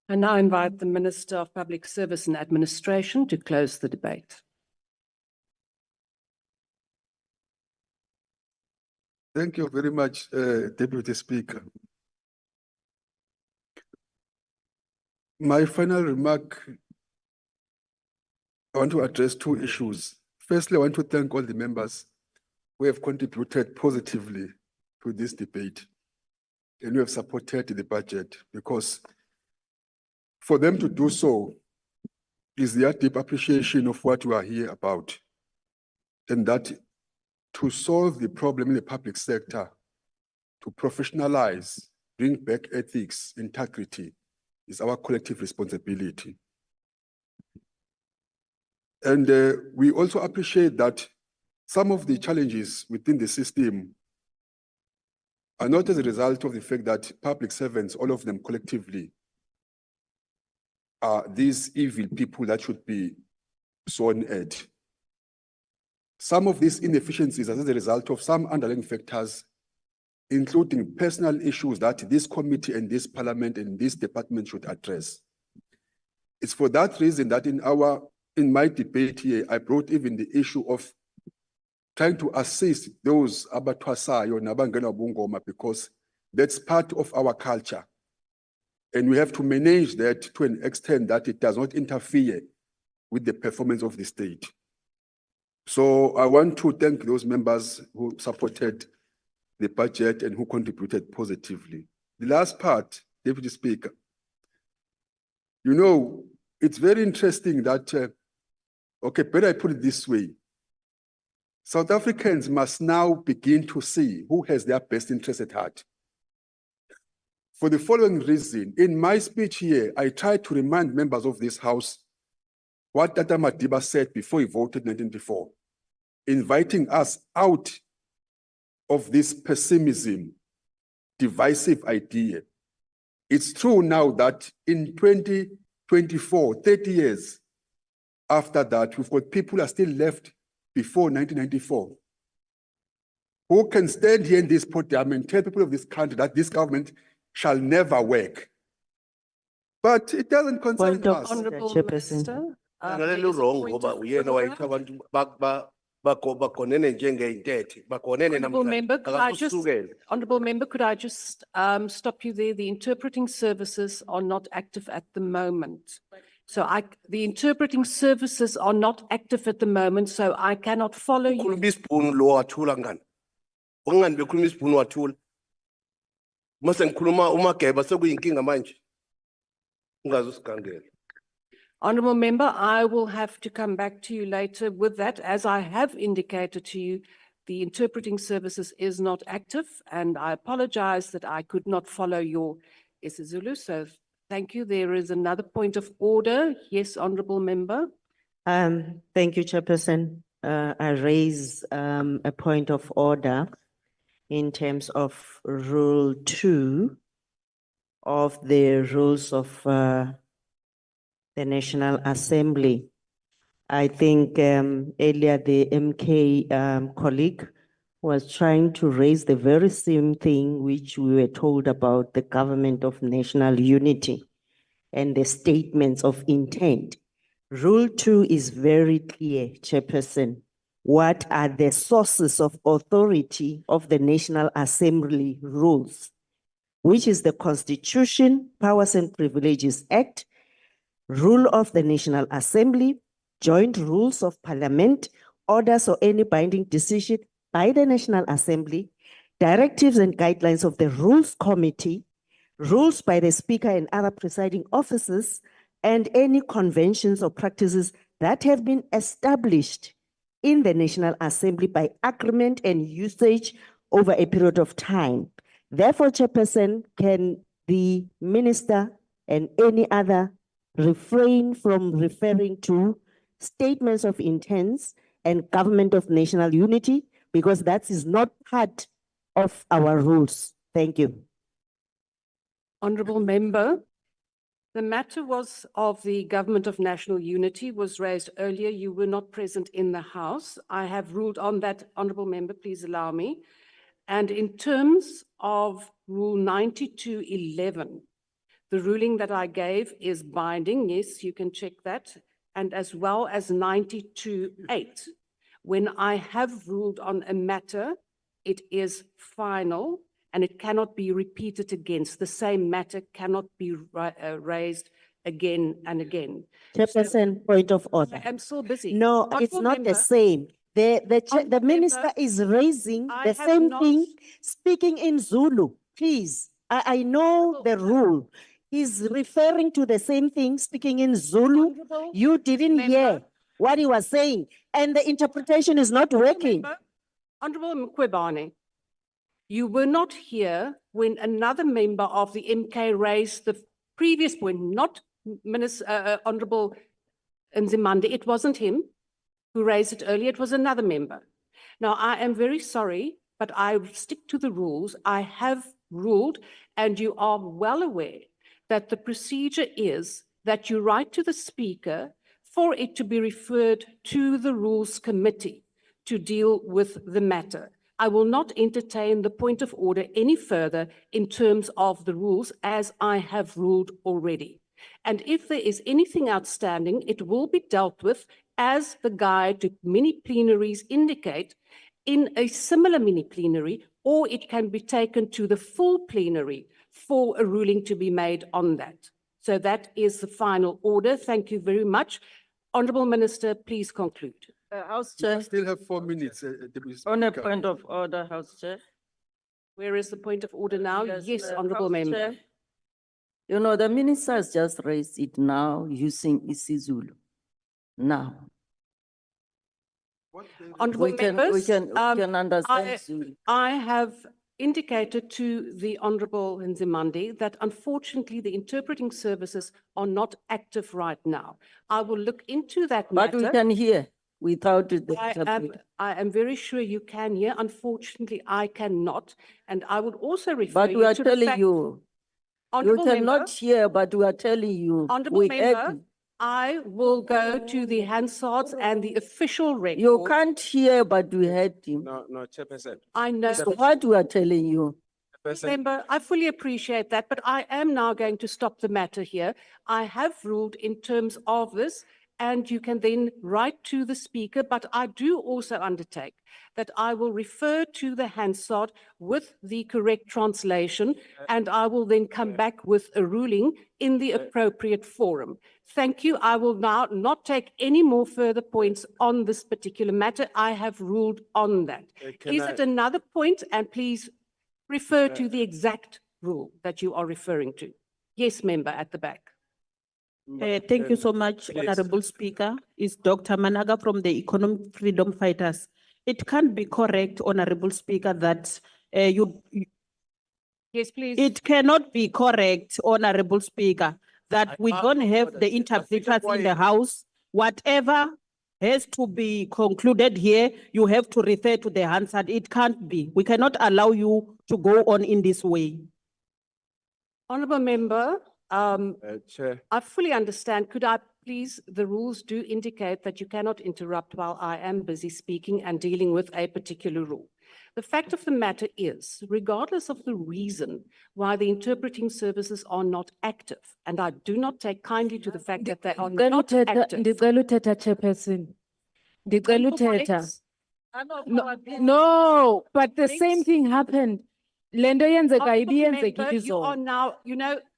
I now invite the Minister of Public Service and Administration to close the debate. Thank you very much, Deputy Speaker. My final remark, I want to address two issues. Firstly, I want to thank all the members who have contributed positively to this debate and who have supported the budget, because for them to do so is their deep appreciation of what we are here about, and that to solve the problem in the public sector, to professionalize, bring back ethics, integrity, is our collective responsibility. And we also appreciate that some of the challenges within the system are not as a result of the fact that public servants, all of them collectively, are these evil people that should be sworn at. Some of these inefficiencies are as a result of some underlying factors, including personal issues that this committee and this parliament and this department should address. It's for that reason that in my debate here, I brought even the issue of trying to assist those abatwasayo nabangena bungoma, because that's part of our culture. And we have to manage that to an extent that it does not interfere with the performance of the state. So I want to thank those members who supported the budget and who contributed positively. The last part, Deputy Speaker, you know, it's very interesting that, okay, better I put it this way. South Africans must now begin to see who has their best interest at heart. For the following reason, in my speech here, I tried to remind members of this House what Tata Madiba said before he voted in 1994, inviting us out of this pessimism, divisive idea. It's true now that in 2024, 30 years after that, we've got people who are still left before 1994, who can stand here in this podium and tell people of this country that this government shall never work. But it doesn't concern us. Honourable Minister. Honourable member, could I just stop you there? The interpreting services are not active at the moment. So the interpreting services are not active at the moment, so I cannot follow you. Honourable member, I will have to come back to you later with that. As I have indicated to you, the interpreting services is not active, and I apologize that I could not follow your isiZulu. So thank you. There is another point of order. Yes, honourable member. Thank you, Chairperson. I raise a point of order in terms of Rule 2 of the rules of the National Assembly. I think earlier the MK colleague was trying to raise the very same thing which we were told about the Government of National Unity and the statements of intent. Rule 2 is very clear, Chairperson. What are the sources of authority of the National Assembly rules, which is the Constitution, Powers and Privileges Act, Rule of the National Assembly, Joint Rules of Parliament, orders or any binding decision by the National Assembly, directives and guidelines of the Rules Committee, rules by the Speaker and other presiding officers, and any conventions or practices that have been established in the National Assembly by agreement and usage over a period of time. Therefore, Chairperson, can the Minister and any other refrain from referring to statements of intents and Government of National Unity, because that is not part of our rules. Thank you. Honourable member, the matter of the Government of National Unity was raised earlier. You were not present in the House. I have ruled on that, honourable member, please allow me. And in terms of Rule 92.11, The ruling that I gave is binding. Yes, you can check that. And as well as 92(8). When I have ruled on a matter, it is final and it cannot be repeated against. The same matter cannot be raised again and again. Chairperson, point of order. I am so busy. No, it's Honourable not the member, same. The Honourable minister member, is raising I the have same not- thing, speaking in Zulu. Please, I know the rule. He's referring to the same thing, speaking in Zulu. Honourable You didn't hear member. what he was saying, and the interpretation is not working. Member, Honourable Mkhwebane, you were not here when another member of the MK raised the previous point, not Honourable Nzimande. It wasn't him who raised it earlier, it was another member. Now, I am very sorry, but I stick to the rules. I have ruled, and you are well aware that the procedure is that you write to the Speaker for it to be referred to the Rules Committee to deal with the matter. I will not entertain the point of order any further in terms of the rules, as I have ruled already. And if there is anything outstanding, it will be dealt with as the guide to mini plenaries indicate in a similar mini plenary, or it can be taken to the full plenary for a ruling to be made on that. So that is the final order. Thank you very much. Honourable Minister, please conclude. House You Chair, still have 4 minutes, Deputy on a Speaker. point of order, House Chair. Where is the point of order now? Yes, Honourable House Member. Chair. You know, the minister has just raised it now using isiZulu. Now, Honourable we members, can understand I- Zulu. I have indicated to the Honourable Nzimande that unfortunately the interpreting services are not active right now. I will look into that But we matter. can hear without the interpreter. I am very sure you can hear. Unfortunately, I cannot. And I would also refer But we you are to the telling fact. you, you Honourable member, cannot hear, but we are telling you. Honourable we member, heard you. I will go to the Hansards and the official record. You can't hear, but we heard him. No, Chairperson. I know. So what we are telling you. Chairperson, Member, I fully appreciate that, but I am now going to stop the matter here. I have ruled in terms of this, and you can then write to the Speaker, but I do also undertake that I will refer to the Hansard with the correct translation, and I will then come back with a ruling in the appropriate forum. Thank you. I will now not take any more further points on this particular matter. I have ruled on that. can Is I- it another point? And please refer to the exact rule that you are referring to. Yes, member at the back. Thank you so much, please. Honorable Speaker. It's Dr. Managa from the Economic Freedom Fighters. It can't be correct, Honorable Speaker, that Yes, please. it cannot be correct, Honorable Speaker, that we don't have the interpreters in the House. Whatever has to be concluded here, you have to refer to the Hansard. It can't be. We cannot allow you to go on in this way. Honourable member, Chair, I fully understand. Could I please, the rules do indicate that you cannot interrupt while I am busy speaking and dealing with a particular rule. The fact of the matter is, regardless of the reason why the interpreting services are not active, and I do not take kindly to the fact that they are not active. Ndicela uthetha, Chairperson. Ndicela uthetha. Colleagues, No, but the same Colleagues. thing happened. Le nto yenzeka Honourable ibiyenzekile member, you are izolo. now,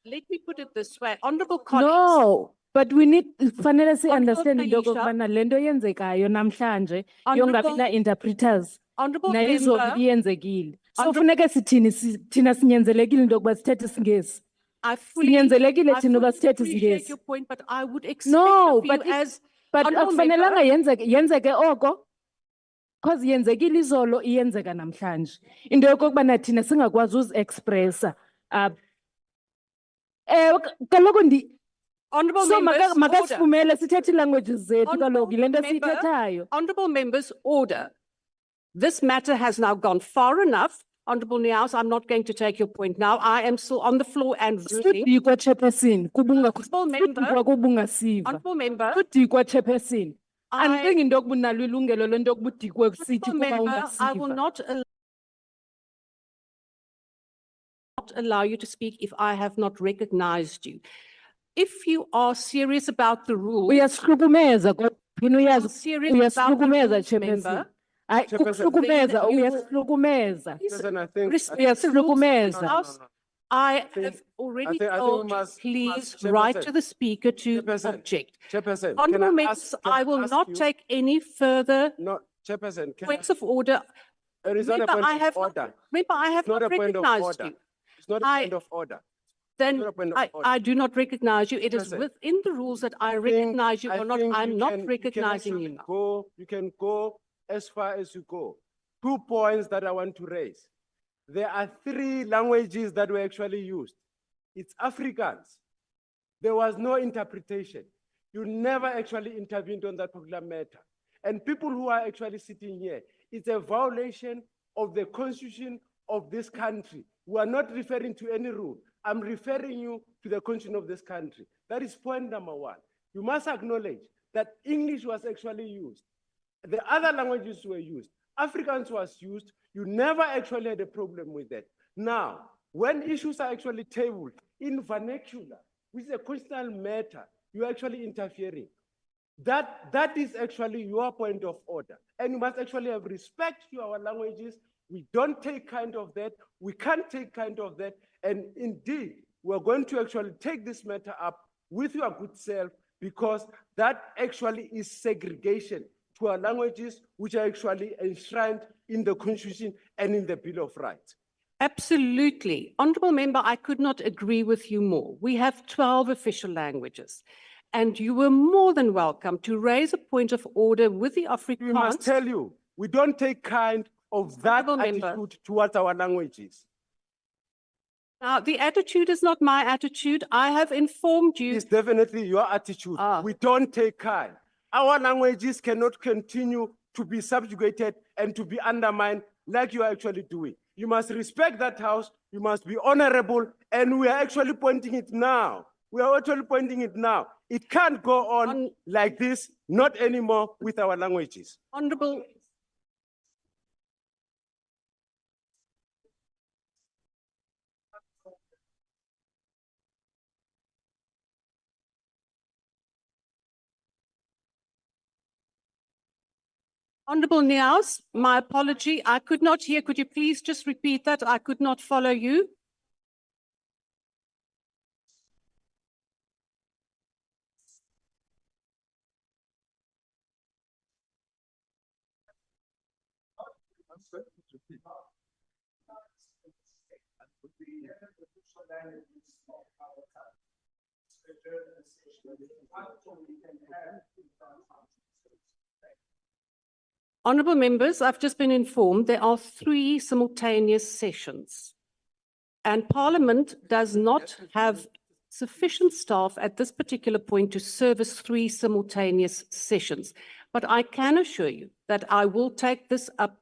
let me put it this way, honourable colleagues. No, but we need, fanele si Honourable understand into Felicia. okokubana le nto yenzekayo namhlanje Honourable- yongabi na-interpreters Honourable nayizolo member, ibiyenzekile. So Honourable- funeke sithini, thina sinyanzelekile into yokuba sithethe isiNgesi. I fully, Sinyanzelekile I thina uba fully sithethe appreciate isiNgesi. your point, but I would expect No, of you but it- as, But Honourable akufanelanga member- yenzeke oko. Because yenzekile izolo iyenzeka namhlanje. Into yokokubana thina singakwazi uzi-expressa. Kaloku honourable so members, order. makasifumele sithethe languages zethu Honourable kaloku yile nto member, siyithethayo. Honourable members, order. This matter has now gone far enough. Honourable Niaus, I'm not going to take your point now. I am still on the floor and ruling. Sudikwa Chairperson, Honourable member, kuba ungasiva. honourable member, Sudikwa Chairperson. I, Andicingi into yokuba unalo ilungelo lento yokuba udikwe kusithi honourable kuba member, I will ungasiva. not allow not allow you to speak if I have not recognized you. If you are serious about the rules, Uyasihlukumeza kodwa phina uyazi serious about the uyasihlukumeza rules, chairperson. member, Hayi Chairperson. ukuhlukumeza Then you will- uyasihlukumeza. please Chairperson, I think. respect Yes, the rules of the Lukumeza. House. I think- have already think we told you, must- please Chairperson. write to the speaker to Chairperson. object. Chairperson, can Honourable I members, ask- can I will ask not you- take any further No, Chairperson, can I- points of order. it is not a Remember, point I of have not- order. Remember, I have It's not not a point of recognized order. you. It's not a I- point of order. Then not a point of I order. do not recognize you. It is Chairperson, within the rules that I think- recognize you I or not. think I'm you not can- you can recognizing you actually now. You can go as far as you go. 2 points that I want to raise. There are 3 languages that were actually used. It's Afrikaans. There was no interpretation. You never actually intervened on that particular matter. And people who are actually sitting here, it's a violation of the constitution of this country. We are not referring to any rule. I'm referring you to the constitution of this country. That is point number 1. You must acknowledge that English was actually used. The other languages were used. Afrikaans was used. You never actually had a problem with that. Now, when issues are actually tabled in vernacular, which is a constitutional matter, you're actually interfering. That is actually your point of order. And you must actually have respect to our languages. We don't take kind of that. We can't take kind of that. And indeed, we're going to actually take this matter up with your good self, because that actually is segregation to our languages, which are actually enshrined in the Constitution and in the Bill of Rights. Absolutely. Honourable member, I could not agree with you more. We have 12 official languages. And you were more than welcome to raise a point of order with the We must Afrikaans. tell you, we don't take kind of that Honourable member. attitude towards our languages. Now, the attitude is not my attitude. I have informed you. It's definitely your attitude. Ah. We don't take kind. Our languages cannot continue to be subjugated and to be undermined like you are actually doing. You must respect that house. You must be honorable. And we are actually pointing it now. We are actually pointing it now. It can't go on On- like this, not anymore with our languages. Honourable. Honourable Niels, my apology. I could not hear. Could you please just repeat that? I could not follow you. Honourable members, I've just been informed there are 3 simultaneous sessions. And Parliament does not have sufficient staff at this particular point to service 3 simultaneous sessions. But I can assure you that I will take this up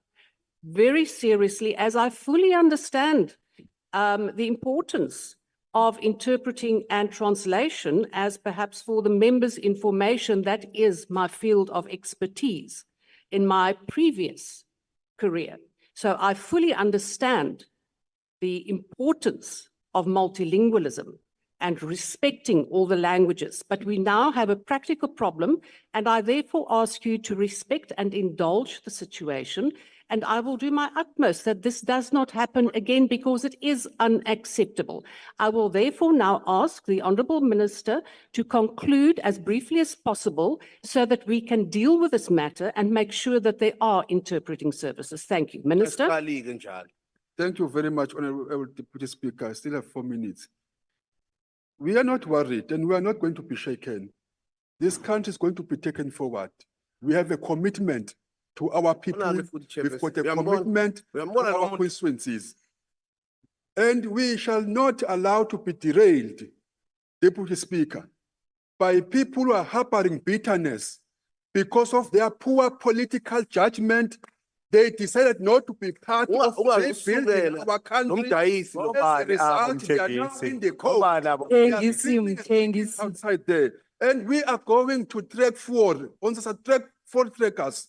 very seriously, as I fully understand the importance of interpreting and translation, as perhaps for the members' information, that is my field of expertise in my previous career. So I fully understand the importance of multilingualism and respecting all the languages. But we now have a practical problem, and I therefore ask you to respect and indulge the situation. And I will do my utmost that this does not happen again, because it is unacceptable. I will therefore now ask the Honourable Minister to conclude as briefly as possible, so that we can deal with this matter and make sure that there are interpreting services. Thank you. Minister. Thank you very much, Honorable Deputy Speaker. I still have 4 minutes. We are not worried, and we are not going to be shaken. This country is going to be taken forward. We have a commitment to our people. We've got a commitment to our constituencies. And we shall not allow to be derailed, Deputy Speaker, by people who are harboring bitterness because of their poor political judgment. They decided not to be part of rebuilding our country. As a result, they are now in the court. They are screaming outside there. And we are going to track forward, on track 4 trackers,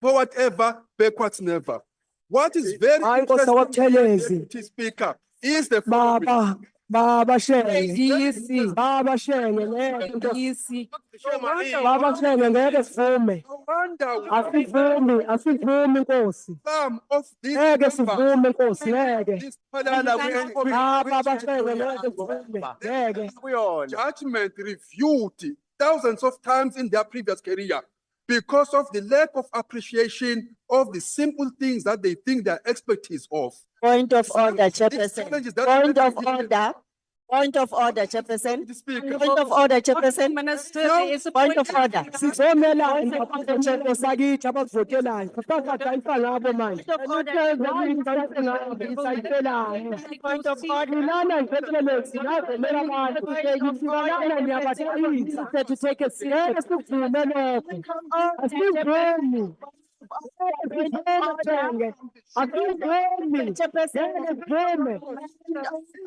forward ever, backwards never. What is very interesting, Deputy Speaker, is the following. Baba Shenge, Yisi, Baba Shenge, ngeke yisi. Baba Shenge ngeke sivume. No wonder we Asivumi Nkosi. some of these Ngeke members, sivume Nkosi, ngeke. this parliament Baba Shenge ngeke sivume. Ngeke. judgment reviewed thousands of times in their previous career because of the lack of appreciation of the simple things that they think they're expertise of. Point of order, These Chairperson. challenges that- Point of order, Chairperson. The Speaker. Point of order, Chairperson. Minister, there is a Point of order. Sivumela indaba sakithi abavotelayo. Sasatayisa ngabo manje. Point of order. Point of order. Lana ngiphephelezi ngavumela abantu. Ngifika ngiyabatshayisa to take a seat. Ngeke sivume lokho. Asivumi.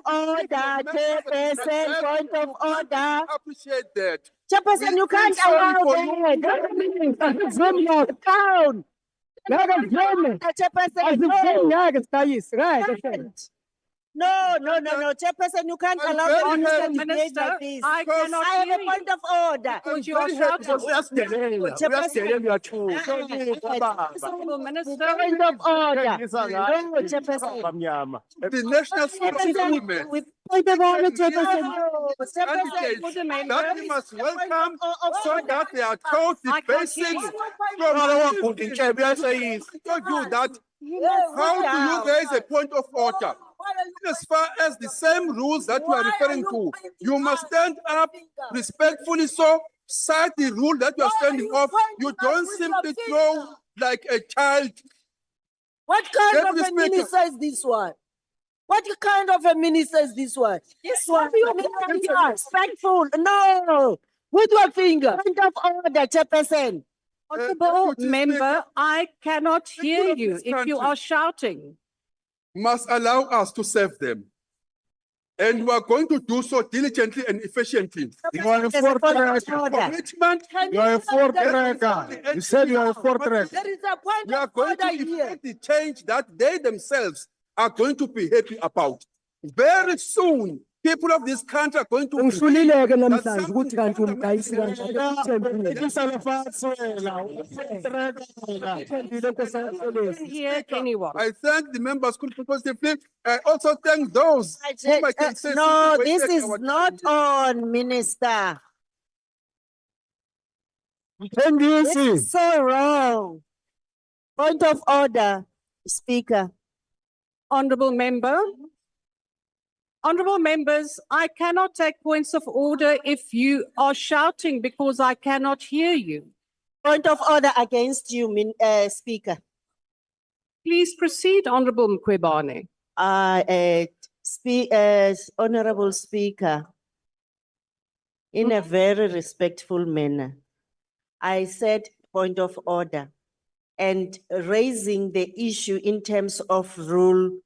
Order, Chairperson, point of order. Appreciate that. Chairperson, you can't sorry allow for that. Down. Chairperson, no, Chairperson, you can't I'm allow very the minister happy. to behave like this. I cannot I have hear a you. point of order. Because you are shouting. Honorable Minister, Point of order. No, Chairperson. The national security movement. With point of order, Chairperson. Candidates Chairperson. that we must welcome so that they are taught the I can't hear basics you. from told you that how do you raise a point of order? As far as the same rules that you are referring to, you must stand up respectfully, so cite the rule that you are standing off. You don't simply throw like a child. What kind Deputy of a Speaker. minister is this one? What kind of a minister is this one? This one, Respectful, no, with your finger. point of order, Chairperson. Honorable Deputy Member, I cannot hear People of you this if you country. are shouting. Must allow us to serve them. And we are going to do so diligently and efficiently. You are a There's a fourth point of tracker. order. Commitment, You are a fourth tracker. You said you are a fourth tracker. There is a point we are of going to order here. effect the change that they themselves are going to be happy about. Very soon, people of this country are going to. Ngihlulileke namhlanje That ukuthi kanti something umdayisi I can't hear anyone. I thank the members positively. I also thank those whom I can say. No, simply this wasted is our not time. on, Minister. This Mthembisi, is so wrong. Point of order, Speaker. Honorable Member. Honorable members, I cannot take points of order if you are shouting because I cannot hear you. Point of order against you, Speaker. Please proceed, Honorable Mkhwebane. Honorable Speaker, in a very respectful manner, I said point of order and raising the issue in terms of Rule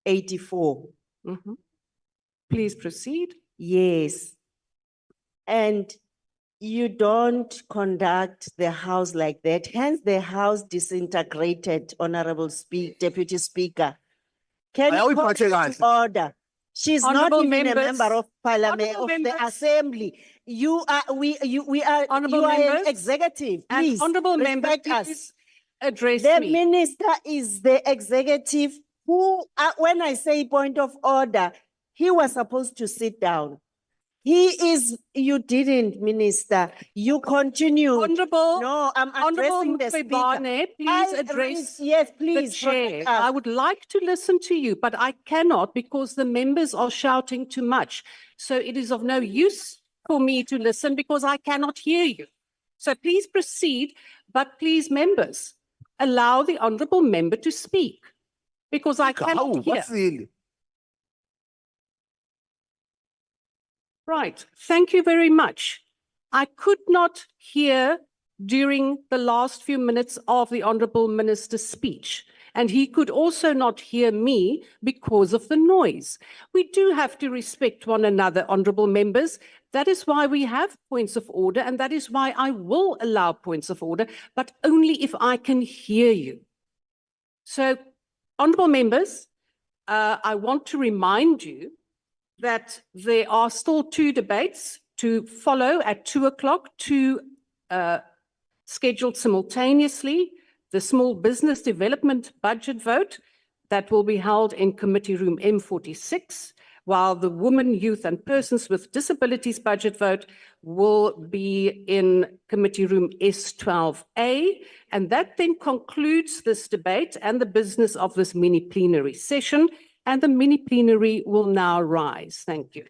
84. Mhm. Please proceed. Yes. And you don't conduct the House like that. Hence, the House disintegrated, Honorable Deputy Speaker. Can you call to order? She's not Honourable even a members- member of Parliament, Honourable of the members- Assembly. You are, we are, Honourable you are an members executive. And Please, Honorable Member, respect us. please address The me. minister is the executive who, when I say point of order, he was supposed to sit down. He is, you didn't, Minister. You continue. Honorable, No, I'm Honorable addressing the speaker. Mkhwebane, please I address Yes, the please. chair. protect I us. would like to listen to you, but I cannot because the members are shouting too much. So it is of no use for me to listen because I cannot hear you. So please proceed, but please, members, allow the honorable member to speak because I cannot hear. Right, thank you very much. I could not hear during the last few minutes of the Honourable Minister's speech, and he could also not hear me because of the noise. We do have to respect one another, Honourable Members. That is why we have points of order, and that is why I will allow points of order, but only if I can hear you. So, Honourable Members, I want to remind you that there are still 2 debates to follow at 2:00, scheduled simultaneously. The small business development budget vote that will be held in committee room M46, while the women, youth and persons with disabilities budget vote will be in committee room S12A. And that then concludes this debate and the business of this mini plenary session. And the mini plenary will now rise. Thank you.